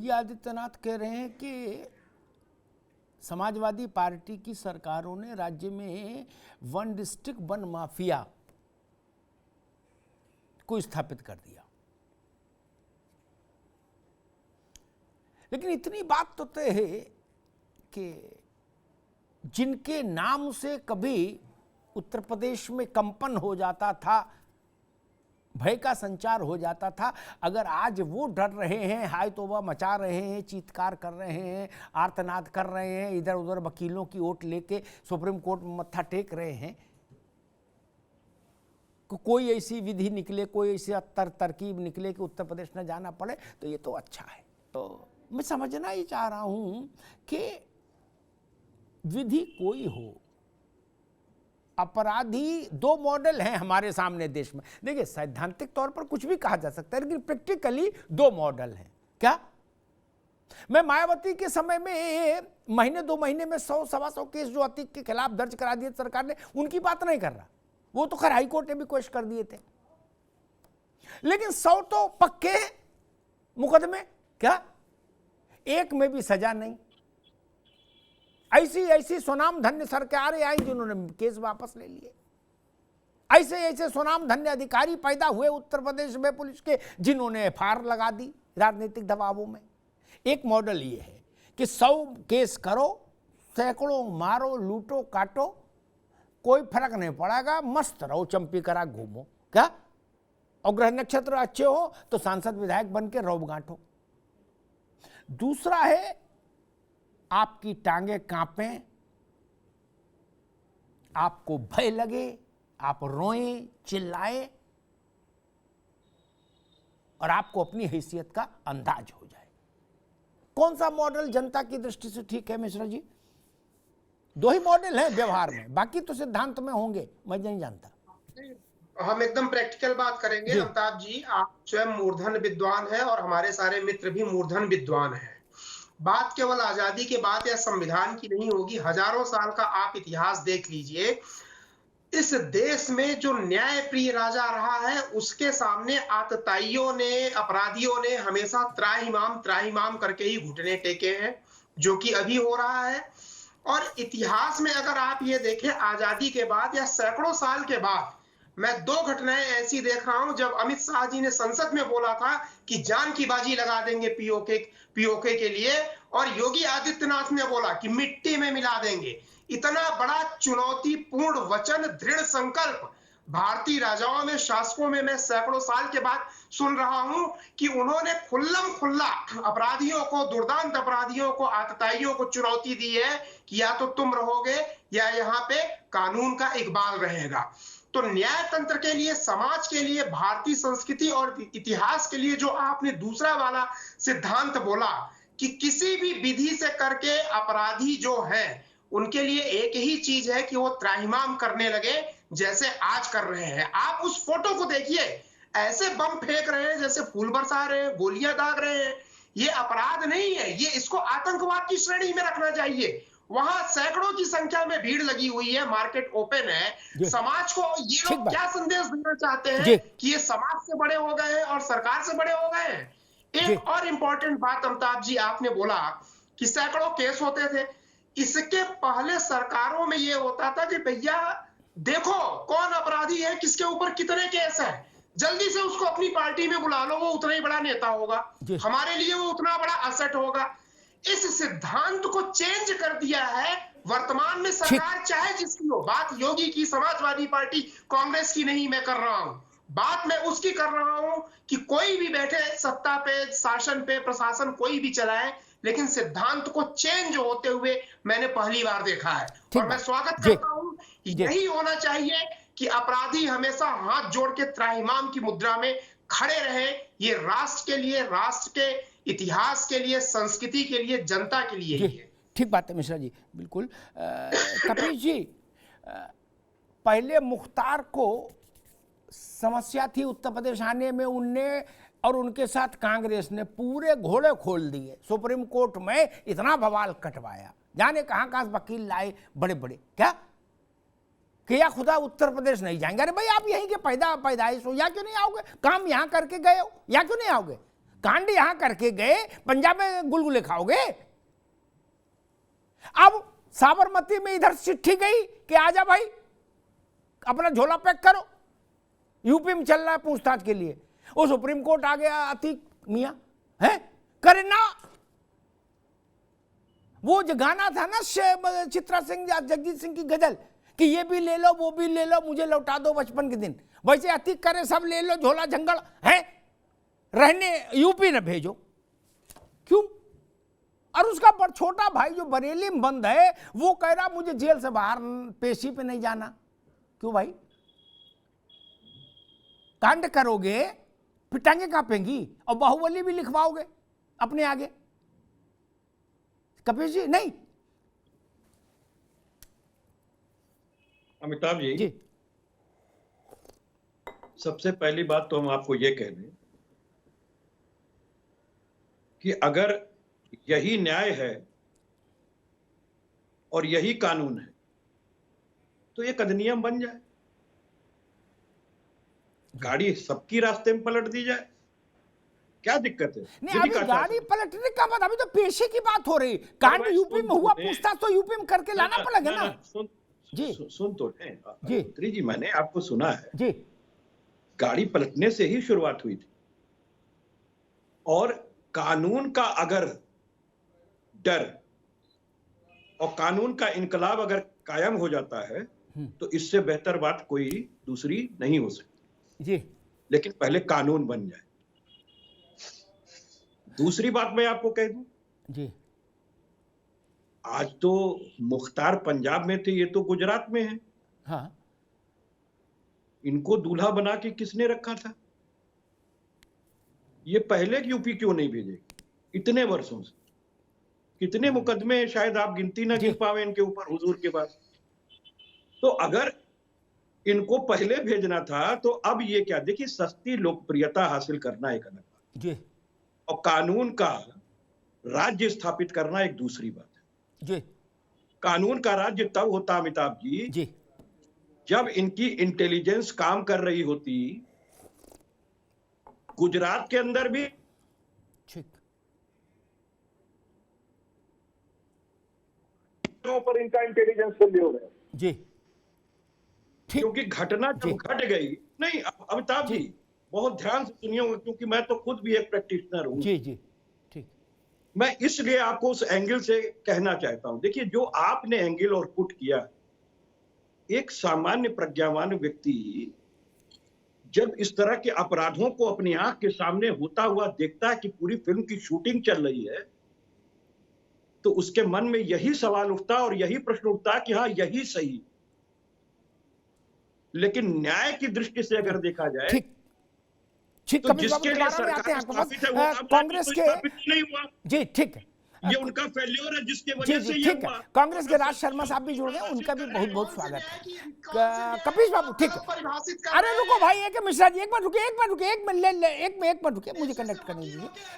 योगी आदित्यनाथ कह रहे हैं कि समाजवादी पार्टी की सरकारों ने राज्य में वन डिस्ट्रिक्ट वन माफिया को स्थापित कर दिया। लेकिन इतनी बात तो तय है कि जिनके नाम से कभी उत्तर प्रदेश में कंपन हो जाता था, भय का संचार हो जाता था, अगर आज वो डर रहे हैं, हाय तौबा मचा रहे हैं, चीत्कार कर रहे हैं, आर्तनाद कर रहे हैं, इधर उधर वकीलों की ओट लेके सुप्रीम कोर्ट में मत्था टेक रहे हैं, कोई ऐसी विधि निकले, कोई ऐसी तरकीब निकले कि उत्तर प्रदेश न जाना पड़े, तो ये तो अच्छा है। तो मैं समझना ही चाह रहा हूं कि विधि कोई हो, अपराधी दो मॉडल हैं हमारे सामने देश में। देखिए, सैद्धांतिक तौर पर कुछ भी कहा जा सकता है, लेकिन प्रैक्टिकली दो मॉडल हैं। क्या मैं मायावती के समय में महीने 2 महीने में 100-125 केस जो अतीक के खिलाफ दर्ज करा दिए सरकार ने, उनकी बात नहीं कर रहा, वो तो खैर हाईकोर्ट ने भी कोशिश कर दिए थे, लेकिन 100 तो पक्के मुकदमे, क्या एक में भी सजा नहीं। ऐसी सुनाम धन्य सरकारें आई जिन्होंने केस वापस ले लिए, ऐसे सुनाम धन्य अधिकारी पैदा हुए उत्तर प्रदेश में पुलिस के जिन्होंने एफआईआर लगा दी राजनीतिक दबावों में। एक मॉडल ये है कि 100 केस करो, सैकड़ों मारो, लूटो काटो, कोई फर्क नहीं पड़ेगा, मस्त रहो, चंपी करा घूमो, क्या और ग्रह नक्षत्र अच्छे हो तो सांसद विधायक बन के रौब गांठो। दूसरा है आपकी टांगे कांपें, आपको भय लगे, आप रोएं, चिल्लाएं और आपको अपनी हैसियत का अंदाज हो जाए। कौन सा मॉडल जनता की दृष्टि से ठीक है मिश्रा जी? 2 ही मॉडल हैं व्यवहार में, बाकी तो सिद्धांत में होंगे, मैं नहीं जानता। हम एकदम प्रैक्टिकल बात करेंगे। अमिताभ जी, आप स्वयं मूर्धन विद्वान हैं और हमारे सारे मित्र भी मूर्धन विद्वान हैं। बात केवल आजादी के बाद या संविधान की नहीं होगी, हजारों साल का आप इतिहास देख लीजिए। इस देश में जो न्याय प्रिय राजा रहा है, उसके सामने आतताइयों ने, अपराधियों ने हमेशा त्राहिमाम करके ही घुटने टेके हैं, जो कि अभी हो रहा है। और इतिहास में अगर आप ये देखें, आजादी के बाद या सैकड़ों साल के बाद मैं 2 घटनाएं ऐसी देख रहा हूं। जब अमित शाह जी ने संसद में बोला था कि जान की बाजी लगा देंगे पीओके के लिए, और योगी आदित्यनाथ ने बोला कि मिट्टी में मिला देंगे। इतना बड़ा चुनौतीपूर्ण वचन, दृढ़ संकल्प भारतीय राजाओं में, शासकों में मैं सैकड़ों साल के बाद सुन रहा हूं कि उन्होंने खुल्लम खुल्ला अपराधियों को, दुर्दांत अपराधियों को, आतताइयों को चुनौती दी है कि या तो तुम रहोगे या यहाँ पे कानून का इकबाल रहेगा। तो न्याय तंत्र के लिए, समाज के लिए, भारतीय संस्कृति और इतिहास के लिए जो आपने दूसरा वाला सिद्धांत बोला कि किसी भी विधि से करके अपराधी जो है उनके लिए एक ही चीज है कि वो त्राहिमाम करने लगे, जैसे आज कर रहे हैं। आप उस फोटो को देखिए, ऐसे बम फेंक रहे हैं जैसे फूल बरसा रहे हैं, गोलियां दाग रहे हैं। ये अपराध नहीं है, ये इसको आतंकवाद की श्रेणी में रखना चाहिए। वहां सैकड़ों की संख्या में भीड़ लगी हुई है, मार्केट ओपन है। समाज को ये लोग क्या संदेश देना चाहते हैं कि ये समाज से बड़े हो गए हैं और सरकार से बड़े हो गए हैं। एक और इंपॉर्टेंट बात अमिताभ जी, आपने बोला कि सैकड़ों केस होते थे। इसके पहले सरकारों में ये होता था कि भैया देखो कौन अपराधी है, किसके ऊपर कितने केस है, जल्दी से उसको अपनी पार्टी में बुला लो, वो उतना ही बड़ा नेता होगा, हमारे लिए वो उतना बड़ा असेट होगा। इस सिद्धांत को चेंज कर दिया है वर्तमान में सरकार, चाहे जिसकी हो। बात योगी की, समाजवादी पार्टी, कांग्रेस की नहीं मैं कर रहा हूं, बात मैं उसकी कर रहा हूं कि कोई भी बैठे सत्ता पे, शासन पे, प्रशासन कोई भी चलाए, लेकिन सिद्धांत को चेंज होते हुए मैंने पहली बार देखा है। और मैं स्वागत करता हूं, यही होना चाहिए कि अपराधी हमेशा हाथ जोड़ के त्राहिमाम की मुद्रा में खड़े रहे। ये राष्ट्र के लिए, राष्ट्र के इतिहास के लिए, संस्कृति के लिए, जनता के लिए ही है। ठीक बात है मिश्रा जी, बिल्कुल। कपिल जी, पहले मुख्तार को समस्या थी उत्तर प्रदेश आने में, उनने और उनके साथ कांग्रेस ने पूरे घोड़े खोल दिए, सुप्रीम कोर्ट में इतना बवाल कटवाया, जाने कहां वकील लाए बड़े बड़े, क्या कि या खुदा उत्तर प्रदेश नहीं जाएंगे। अरे भाई, आप यहीं के पैदाइश हो, या क्यों नहीं आओगे? काम यहां करके गए हो, या क्यों नहीं आओगे? कांड यहां करके गए, पंजाब में गुलगुले खाओगे। अब साबरमती में इधर चिट्ठी गई कि आजा भाई अपना झोला पैक करो, यूपी में चल रहा है पूछताछ के लिए। वो सुप्रीम कोर्ट आ गया, अतीक मियां है करे ना। वो जो गाना था ना चित्रा सिंह या जगजीत सिंह की गजल कि ये भी ले लो वो भी ले लो मुझे लौटा दो बचपन के दिन, वैसे अतीक करे सब ले लो झोला झंगड़ है, रहने यूपी न भेजो। क्यों? और उसका छोटा भाई जो बरेली में बंद है वो कह रहा मुझे जेल से बाहर पेशी पे नहीं जाना। क्यों भाई? कांड करोगे फिर टांगे कांपेंगी और बाहुबली भी लिखवाओगे अपने आगे। कपिल जी नहीं। अमिताभ जी, जी सबसे पहली बात तो हम आपको ये कह दें कि अगर यही न्याय है और यही कानून है तो ये अधिनियम बन जाए, गाड़ी सबकी रास्ते में पलट दी जाए, क्या दिक्कत है? नहीं, अभी गाड़ी पलटने का बात, अभी तो पेशे की बात हो रही। कांड यूपी में हुआ, पूछताछ तो यूपी में करके लाना पड़ेगा ना। जी सुन तो जी मंत्री जी, मैंने आपको सुना है जी। गाड़ी पलटने से ही शुरुआत हुई थी, और कानून का अगर डर और कानून का इनकलाब अगर कायम हो जाता है तो इससे बेहतर बात कोई दूसरी नहीं हो सकती जी। लेकिन पहले कानून बन जाए। दूसरी बात मैं आपको कह दूं जी, आज तो मुख्तार पंजाब में थे, ये तो गुजरात में है। हाँ, इनको दूल्हा बना के किसने रखा था? ये पहले यूपी क्यों नहीं भेजे इतने वर्षों से? कितने मुकदमे शायद आप गिनती ना गिन पावे इनके ऊपर हुजूर के बाद। तो अगर इनको पहले भेजना था तो अब ये क्या, देखिए सस्ती लोकप्रियता हासिल करना एक अलग बात जी और कानून का राज्य स्थापित करना एक दूसरी बात है जी। कानून का राज्य तब होता अमिताभ जी जी जब इनकी इंटेलिजेंस काम कर रही होती। गुजरात के अंदर भी ठीक, पर इनका इंटेलिजेंस फेल्योर हो रहा है जी ठीक। क्योंकि घटना जब घट गई, नहीं अमिताभ जी बहुत ध्यान से सुनिए क्योंकि मैं तो खुद भी एक प्रैक्टिशनर हूं। जी जी ठीक। मैं इसलिए आपको उस एंगल से कहना चाहता हूं। देखिए जो आपने एंगल और पुट किया, एक सामान्य प्रज्ञावान व्यक्ति जब इस तरह के अपराधों को अपनी आंख के सामने होता हुआ देखता है कि पूरी फिल्म की शूटिंग चल रही है, तो उसके मन में यही सवाल उठता और यही प्रश्न उठता कि हाँ यही सही। लेकिन न्याय की दृष्टि से अगर देखा जाए ठीक ठीक। तो जिसके लिए सरकार स्थापित है वो कांग्रेस के नहीं हुआ। जी ठीक है, ये उनका फेल्योर है जिसके जी वजह से जी ये ठीक है। हुआ। कांग्रेस के राज शर्मा साहब भी जुड़ गए, उनका भी बहुत बहुत स्वागत है। कपीश बाबू ठीक है। अरे रुको भाई, एक मिश्रा जी एक मिनट रुकिए, एक मिनट रुकिए, एक मिनट रुकिए, मुझे कनेक्ट करने दीजिए।